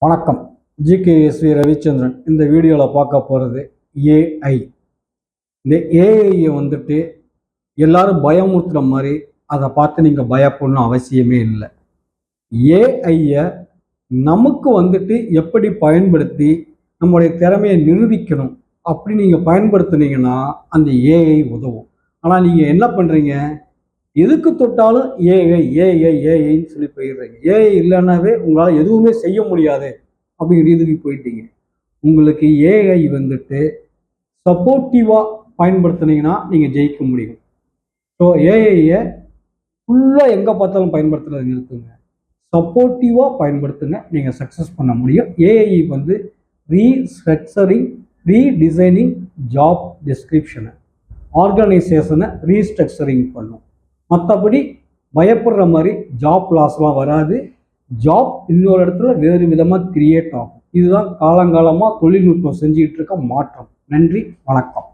வணக்கம். ஜிகேஎஸ்வி ரவிச்சந்திரன். இந்த வீடியோவில் பார்க்க போகிறது ஏஐ. இந்த ஏஐயை எல்லாரும் பயமுறுத்துகிற மாதிரி அதை பார்த்து நீங்கள் பயப்படணும் அவசியமே இல்லை. ஏஐயை நமக்கு எப்படி பயன்படுத்தி நம்மளுடைய திறமையை நிரூபிக்கணும் அப்படி நீங்கள் பயன்படுத்துனீங்கன்னா அந்த ஏஐ உதவும். ஆனால் நீங்கள் என்ன பண்ணுறீங்க, எதுக்கு தொட்டாலும் ஏஐ ஏஐ ஏஐன்னு சொல்லி போயிடுறீங்க. ஏஐ இல்லைன்னாவே உங்களால் எதுவுமே செய்ய முடியாது அப்படிங்கிற இதுக்கு போயிட்டீங்க. உங்களுக்கு ஏஐ சப்போர்ட்டிவாக பயன்படுத்துனீங்கன்னா நீங்கள் ஜெயிக்க முடியும். ஸோ ஏஐயை ஃபுல்லாக எங்கே பார்த்தாலும் பயன்படுத்துறது நிறுத்துங்க, சப்போர்ட்டிவாக பயன்படுத்துங்க, நீங்கள் சக்ஸஸ் பண்ண முடியும். AI restructuring, redesigning job டிஸ்கிரிப்ஷனை, ஆர்கனைசேஷனை restructuring பண்ணும். மற்றபடி பயப்படுற மாதிரி ஜாப் லாஸ்லாம் வராது. ஜாப் இன்னொரு இடத்துல வேறு விதமாக கிரியேட் ஆகும். இதுதான் காலங்காலமாக தொழில்நுட்பம் செஞ்சுக்கிட்டு இருக்க மாற்றம். நன்றி, வணக்கம்.